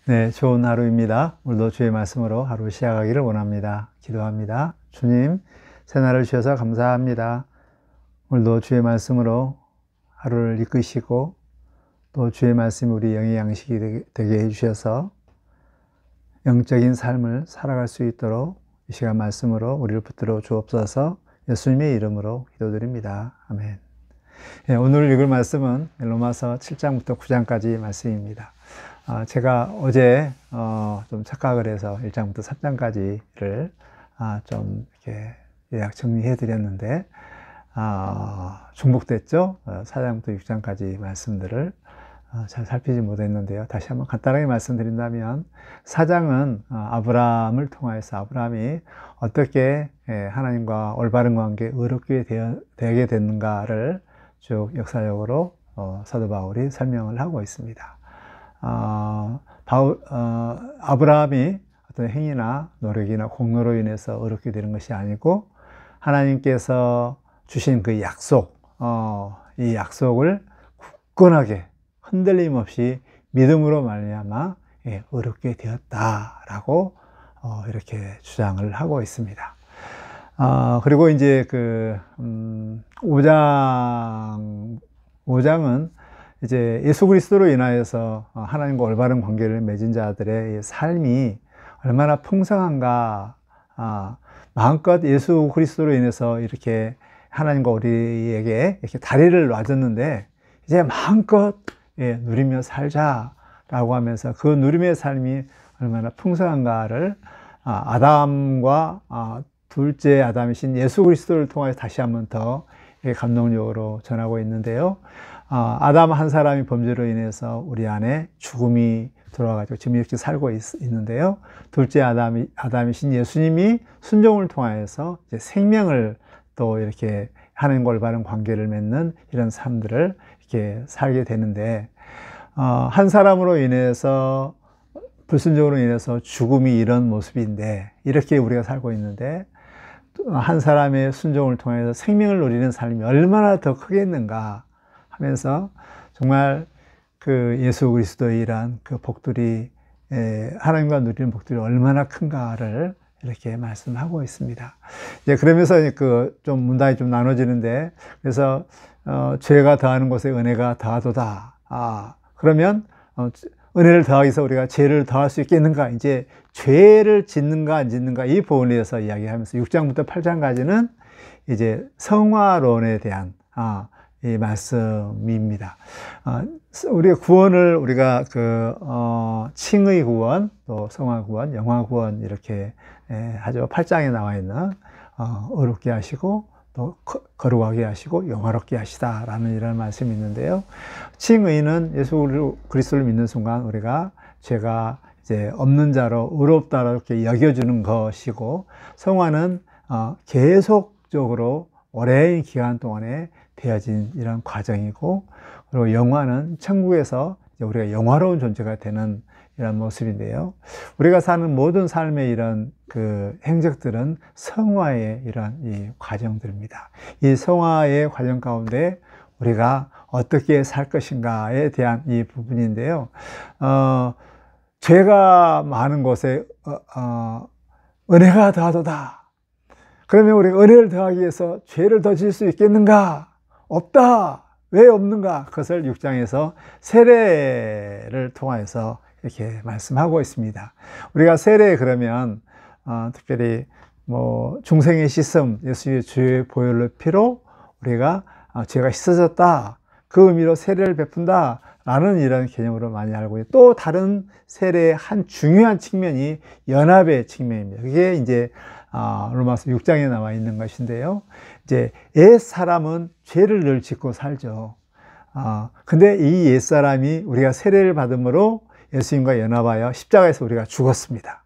네, 좋은 하루입니다. 오늘도 주의 말씀으로 하루 시작하기를 원합니다. 기도합니다. 주님, 새날을 주셔서 감사합니다. 오늘도 주의 말씀으로 하루를 이끄시고 또 주의 말씀이 우리 영의 양식이 되게 해주셔서 영적인 삶을 살아갈 수 있도록 이 시간 말씀으로 우리를 붙들어 주옵소서. 예수님의 이름으로 기도드립니다. 아멘. 네, 오늘 읽을 말씀은 로마서 7장부터 9장까지 말씀입니다. 제가 어제 좀 착각을 해서 1장부터 3장까지를 좀 이렇게 요약 정리해 드렸는데 중복됐죠? 4장부터 6장까지 말씀들을 잘 살피지 못했는데요. 다시 한번 간단하게 말씀드린다면 4장은 아브라함을 통하여서 아브라함이 어떻게 하나님과 올바른 관계에 의롭게 되게 됐는가를 쭉 역사적으로 사도 바울이 설명을 하고 있습니다. 아브라함이 어떤 행위나 노력이나 공로로 인해서 의롭게 되는 것이 아니고 하나님께서 주신 그 약속, 이 약속을 굳건하게 흔들림 없이 믿음으로 말미암아 의롭게 되었다라고 이렇게 주장을 하고 있습니다. 그리고 이제 그 5장은 이제 예수 그리스도로 인하여서 하나님과 올바른 관계를 맺은 자들의 삶이 얼마나 풍성한가, 마음껏 예수 그리스도로 인해서 이렇게 하나님과 우리에게 이렇게 다리를 놔줬는데 이제 마음껏 누리며 살자라고 하면서 그 누림의 삶이 얼마나 풍성한가를 아담과 둘째 아담이신 예수 그리스도를 통해서 다시 한번 더 감동적으로 전하고 있는데요. 아담 한 사람이 범죄로 인해서 우리 안에 죽음이 들어와가지고 지금 이렇게 살고 있는데요. 둘째 아담이신 예수님이 순종을 통하여서 이제 생명을 또 이렇게 하나님과 올바른 관계를 맺는 이런 삶들을 이렇게 살게 되는데, 한 사람으로 인해서 불순종으로 인해서 죽음이 이런 모습인데 이렇게 우리가 살고 있는데 한 사람의 순종을 통해서 생명을 누리는 삶이 얼마나 더 크겠는가 하면서 정말 그 예수 그리스도의 이러한 그 복들이 하나님과 누리는 복들이 얼마나 큰가를 이렇게 말씀하고 있습니다. 이제 그러면서 그 좀 문단이 좀 나눠지는데, 그래서 죄가 더하는 곳에 은혜가 더하도다. 그러면 은혜를 더하기 위해서 우리가 죄를 더할 수 있겠는가? 이제 죄를 짓는가 안 짓는가 이 부분에 대해서 이야기하면서 6장부터 8장까지는 이제 성화론에 대한 이 말씀입니다. 우리가 구원을 우리가 칭의 구원, 또 성화 구원, 영화 구원 이렇게 하죠. 8장에 나와 있는 의롭게 하시고 또 거룩하게 하시고 영화롭게 하시다라는 이런 말씀이 있는데요. 칭의는 예수 그리스도를 믿는 순간 우리가 죄가 이제 없는 자로 의롭다라고 이렇게 여겨주는 것이고, 성화는 계속적으로 오랜 기간 동안에 되어진 이런 과정이고, 그리고 영화는 천국에서 우리가 영화로운 존재가 되는 이런 모습인데요. 우리가 사는 모든 삶의 이런 그 행적들은 성화의 이런 이 과정들입니다. 이 성화의 과정 가운데 우리가 어떻게 살 것인가에 대한 이 부분인데요. 죄가 많은 곳에 은혜가 더하도다. 그러면 우리가 은혜를 더하기 위해서 죄를 더 지을 수 있겠는가? 없다. 왜 없는가? 그것을 6장에서 세례를 통하여서 이렇게 말씀하고 있습니다. 우리가 세례 그러면 특별히 중생의 씻음, 예수의 주의 보혈의 피로 우리가 죄가 씻어졌다, 그 의미로 세례를 베푼다 라는 이런 개념으로 많이 알고 있고, 또 다른 세례의 한 중요한 측면이 연합의 측면입니다. 그게 이제 로마서 6장에 나와 있는 것인데요. 이제 옛사람은 죄를 늘 짓고 살죠. 근데 이 옛사람이 우리가 세례를 받음으로 예수님과 연합하여 십자가에서 우리가 죽었습니다.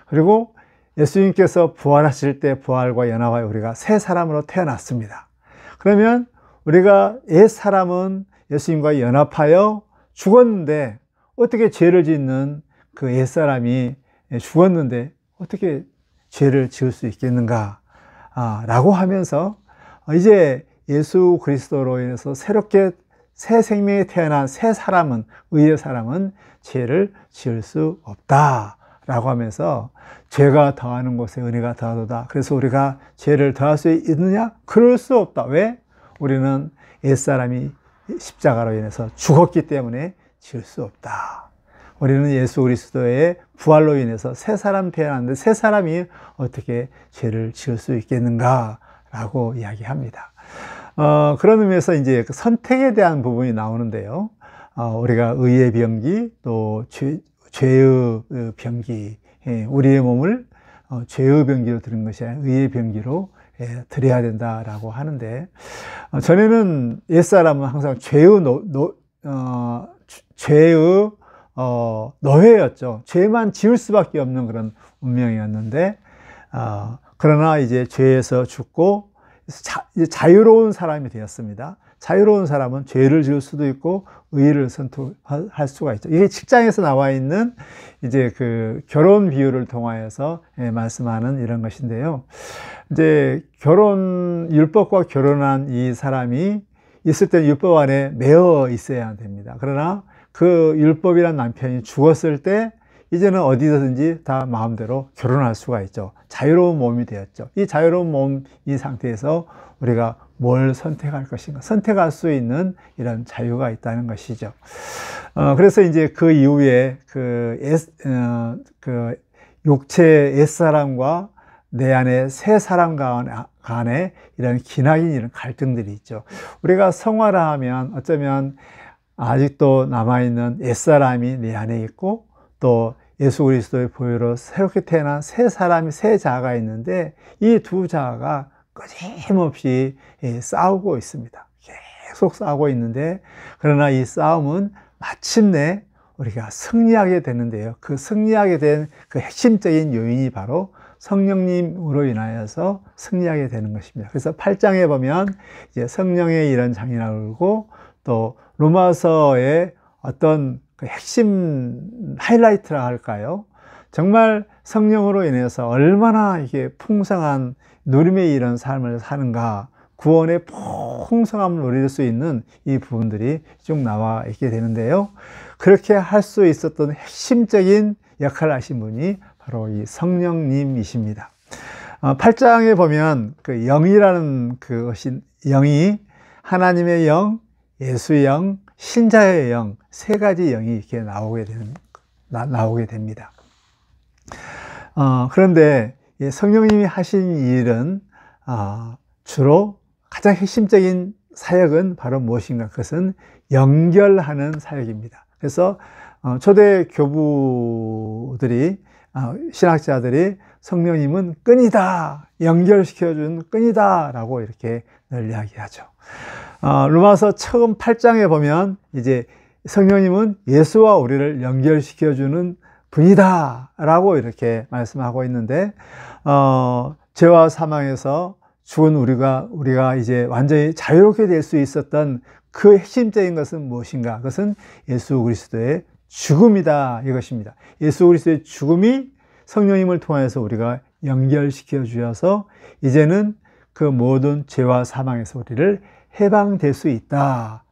그리고 예수님께서 부활하실 때 부활과 연합하여 우리가 새 사람으로 태어났습니다. 그러면 우리가 옛사람은 예수님과 연합하여 죽었는데 어떻게 죄를 짓는 그 옛사람이 죽었는데 어떻게 죄를 지을 수 있겠는가? 라고 하면서 이제 예수 그리스도로 인해서 새롭게 새 생명에 태어난 새 사람은, 의의 사람은 죄를 지을 수 없다 라고 하면서 죄가 더하는 곳에 은혜가 더하도다. 그래서 우리가 죄를 더할 수 있느냐? 그럴 수 없다. 왜? 우리는 옛사람이 십자가로 인해서 죽었기 때문에 지을 수 없다. 우리는 예수 그리스도의 부활로 인해서 새 사람 태어났는데 새 사람이 어떻게 죄를 지을 수 있겠는가 라고 이야기합니다. 그런 의미에서 이제 선택에 대한 부분이 나오는데요. 우리가 의의 병기, 또 죄의 병기, 우리의 몸을 죄의 병기로 드는 것이 아니라 의의 병기로 드려야 된다라고 하는데, 전에는 옛사람은 항상 죄의 노예였죠. 죄만 지을 수밖에 없는 그런 운명이었는데, 그러나 이제 죄에서 죽고 자유로운 사람이 되었습니다. 자유로운 사람은 죄를 지을 수도 있고 의를 선택할 수가 있죠. 이게 직장에서 나와 있는 이제 그 결혼 비유를 통하여서 말씀하는 이런 것인데요. 이제 율법과 결혼한 이 사람이 있을 때 율법 안에 매어 있어야 됩니다. 그러나 그 율법이란 남편이 죽었을 때 이제는 어디든지 다 마음대로 결혼할 수가 있죠. 자유로운 몸이 되었죠. 이 자유로운 몸, 이 상태에서 우리가 뭘 선택할 것인가, 선택할 수 있는 이런 자유가 있다는 것이죠. 그래서 이제 그 이후에 육체의 옛사람과 내 안에 새 사람 간에 이런 기나긴 이런 갈등들이 있죠. 우리가 성화라 하면 어쩌면 아직도 남아있는 옛사람이 내 안에 있고, 또 예수 그리스도의 보혈로 새롭게 태어난 새 사람이, 새 자아가 있는데, 이 두 자아가 끊임없이 싸우고 있습니다. 계속 싸우고 있는데, 그러나 이 싸움은 마침내 우리가 승리하게 되는데요. 그 승리하게 된 그 핵심적인 요인이 바로 성령님으로 인하여서 승리하게 되는 것입니다. 그래서 8장에 보면 이제 성령의 이런 장이 나오고, 또 로마서의 어떤 그 핵심 하이라이트라 할까요? 정말 성령으로 인해서 얼마나 이게 풍성한 누림의 이런 삶을 사는가, 구원의 풍성함을 누릴 수 있는 이 부분들이 쭉 나와 있게 되는데요. 그렇게 할 수 있었던 핵심적인 역할을 하신 분이 바로 이 성령님이십니다. 8장에 보면 그 영이라는 그것이, 영이 하나님의 영, 예수의 영, 신자의 영, 세 가지 영이 이렇게 나오게 됩니다. 그런데 성령님이 하신 일은 주로 가장 핵심적인 사역은 바로 무엇인가? 그것은 연결하는 사역입니다. 그래서 초대 교부들이, 신학자들이 성령님은 끈이다, 연결시켜준 끈이다 라고 이렇게 늘 이야기하죠. 로마서 처음 8장에 보면 이제 성령님은 예수와 우리를 연결시켜주는 분이다 라고 이렇게 말씀하고 있는데, 죄와 사망에서 죽은 우리가 이제 완전히 자유롭게 될 수 있었던 그 핵심적인 것은 무엇인가? 그것은 예수 그리스도의 죽음이다, 이것입니다. 예수 그리스도의 죽음이 성령님을 통해서 우리가 연결시켜 주셔서 이제는 그 모든 죄와 사망에서 우리를 해방될 수 있다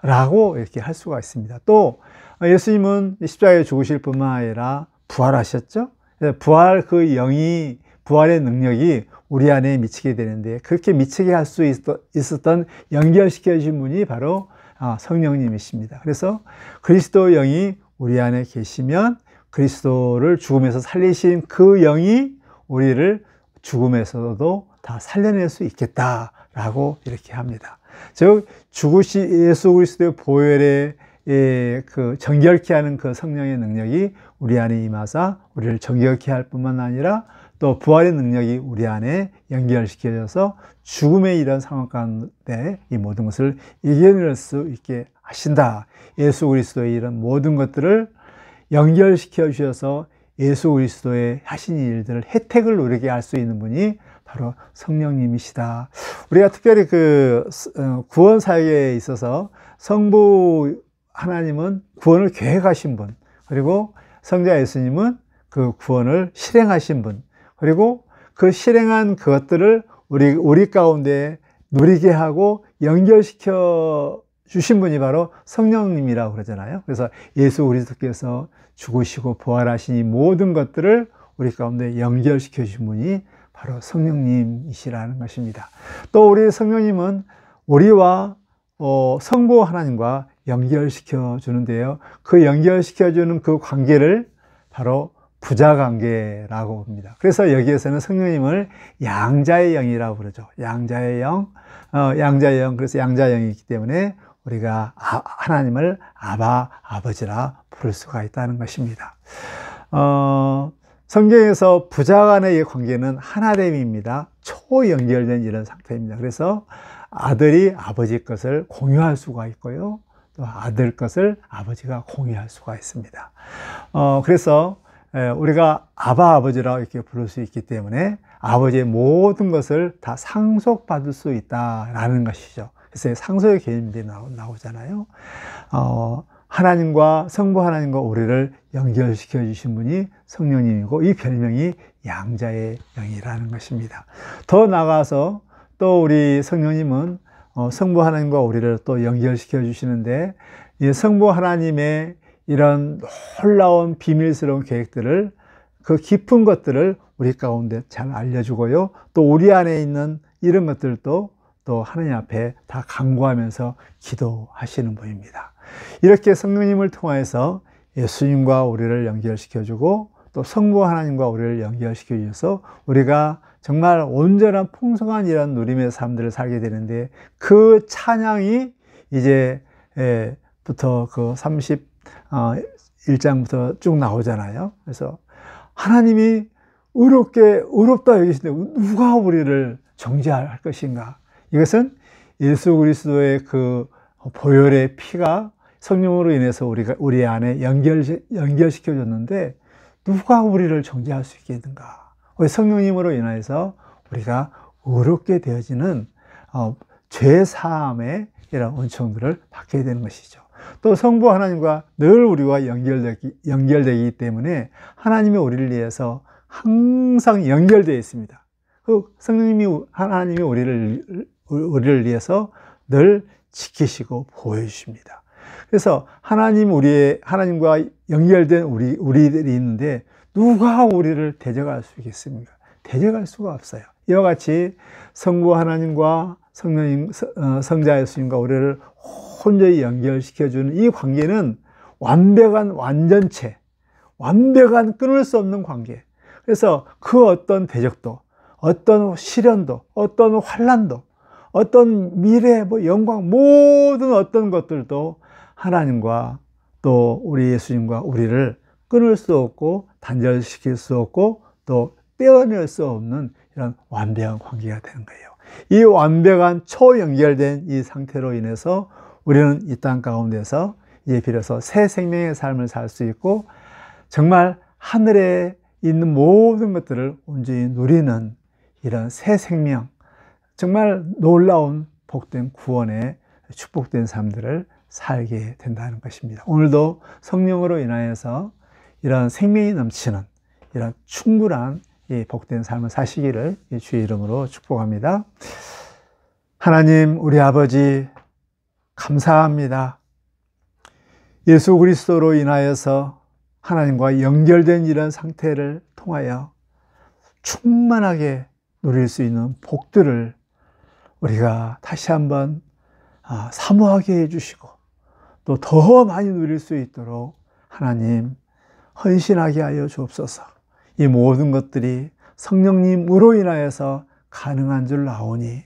라고 이렇게 할 수가 있습니다. 또 예수님은 십자가에 죽으실 뿐만 아니라 부활하셨죠. 부활의 능력이 우리 안에 미치게 되는데, 그렇게 미치게 할 수 있었던 연결시켜 주신 분이 바로 성령님이십니다. 그래서 그리스도 영이 우리 안에 계시면 그리스도를 죽음에서 살리신 그 영이 우리를 죽음에서도 다 살려낼 수 있겠다라고 이렇게 합니다. 즉 예수 그리스도의 보혈에 그 정결케 하는 그 성령의 능력이 우리 안에 임하사 우리를 정결케 할 뿐만 아니라 또 부활의 능력이 우리 안에 연결시켜져서 죽음의 이런 상황 가운데 이 모든 것을 이겨낼 수 있게 하신다. 예수 그리스도의 이런 모든 것들을 연결시켜 주셔서 예수 그리스도의 하신 일들을 혜택을 누리게 할 수 있는 분이 바로 성령님이시다. 우리가 특별히 그 구원 사역에 있어서 성부 하나님은 구원을 계획하신 분, 그리고 성자 예수님은 그 구원을 실행하신 분, 그리고 그 실행한 그것들을 우리 가운데 누리게 하고 연결시켜 주신 분이 바로 성령님이라고 그러잖아요. 그래서 예수 그리스도께서 죽으시고 부활하신 이 모든 것들을 우리 가운데 연결시켜 주신 분이 바로 성령님이시라는 것입니다. 또 우리 성령님은 우리와 성부 하나님과 연결시켜 주는데요. 그 연결시켜 주는 그 관계를 바로 부자관계라고 합니다. 그래서 여기에서는 성령님을 양자의 영이라고 그러죠. 양자의 영, 양자의 영. 그래서 양자의 영이 있기 때문에 우리가 하나님을 아바, 아버지라 부를 수가 있다는 것입니다. 성경에서 부자 간의 관계는 하나됨입니다. 초연결된 이런 상태입니다. 그래서 아들이 아버지 것을 공유할 수가 있고요. 또 아들 것을 아버지가 공유할 수가 있습니다. 그래서 우리가 아바 아버지라고 이렇게 부를 수 있기 때문에 아버지의 모든 것을 다 상속받을 수 있다라는 것이죠. 그래서 상속의 개념들이 나오잖아요. 하나님과 성부 하나님과 우리를 연결시켜 주신 분이 성령님이고 이 별명이 양자의 영이라는 것입니다. 더 나아가서 또 우리 성령님은 성부 하나님과 우리를 또 연결시켜 주시는데 이 성부 하나님의 이런 놀라운 비밀스러운 계획들을 그 깊은 것들을 우리 가운데 잘 알려주고요. 또 우리 안에 있는 이런 것들도 또 하나님 앞에 다 간구하면서 기도하시는 분입니다. 이렇게 성령님을 통해서 예수님과 우리를 연결시켜주고 또 성부 하나님과 우리를 연결시켜 주셔서 우리가 정말 온전한 풍성한 이런 누림의 삶들을 살게 되는데 그 찬양이 이제 부터 그 31장부터 쭉 나오잖아요. 그래서 하나님이 의롭다 여기시는데 누가 우리를 정죄할 것인가? 이것은 예수 그리스도의 그 보혈의 피가 성령으로 인해서 우리 안에 연결시켜 줬는데 누가 우리를 정죄할 수 있겠는가? 우리 성령님으로 인해서 우리가 의롭게 되어지는 죄 사함의 이런 은총들을 받게 되는 것이죠. 또 성부 하나님과 늘 우리와 연결되기 때문에 하나님이 우리를 위해서 항상 연결되어 있습니다. 그 성령님이 하나님이 우리를 위해서 늘 지키시고 보호해 주십니다. 그래서 하나님과 연결된 우리들이 있는데 누가 우리를 대적할 수 있겠습니까? 대적할 수가 없어요. 이와 같이 성부 하나님과 성령님, 성자 예수님과 우리를 온전히 연결시켜주는 이 관계는 완벽한 완전체, 완벽한 끊을 수 없는 관계. 그래서 그 어떤 대적도, 어떤 시련도, 어떤 환난도, 어떤 미래, 영광, 모든 어떤 것들도 하나님과 또 우리 예수님과 우리를 끊을 수 없고 단절시킬 수 없고 또 떼어낼 수 없는 이런 완벽한 관계가 되는 거예요. 이 완벽한 초연결된 이 상태로 인해서 우리는 이 땅 가운데서 이제 비로소 새 생명의 삶을 살 수 있고 정말 하늘에 있는 모든 것들을 온전히 누리는 이런 새 생명, 정말 놀라운 복된 구원의 축복된 삶들을 살게 된다는 것입니다. 오늘도 성령으로 인하여서 이런 생명이 넘치는 이런 충분한 이 복된 삶을 사시기를 주의 이름으로 축복합니다. 하나님 우리 아버지 감사합니다. 예수 그리스도로 인하여서 하나님과 연결된 이런 상태를 통하여 충만하게 누릴 수 있는 복들을 우리가 다시 한번 사모하게 해주시고 또 더 많이 누릴 수 있도록 하나님 헌신하게 하여 주옵소서. 이 모든 것들이 성령님으로 인하여서 가능한 줄 아오니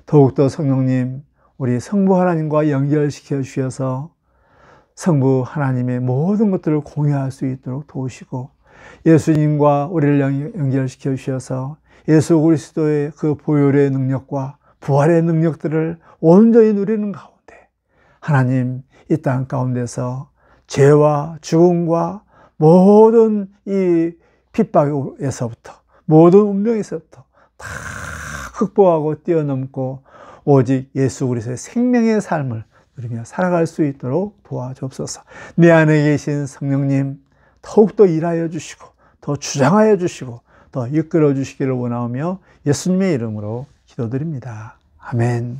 더욱더 성령님 우리 성부 하나님과 연결시켜 주셔서 성부 하나님의 모든 것들을 공유할 수 있도록 도우시고 예수님과 우리를 연결시켜 주셔서 예수 그리스도의 그 보혈의 능력과 부활의 능력들을 온전히 누리는 가운데 하나님 이 땅 가운데서 죄와 죽음과 모든 이 핍박에서부터 모든 운명에서부터 다 극복하고 뛰어넘고 오직 예수 그리스도의 생명의 삶을 누리며 살아갈 수 있도록 도와주옵소서. 내 안에 계신 성령님 더욱더 일하여 주시고 더 주장하여 주시고 더 이끌어 주시기를 원하오며 예수님의 이름으로 기도드립니다. 아멘.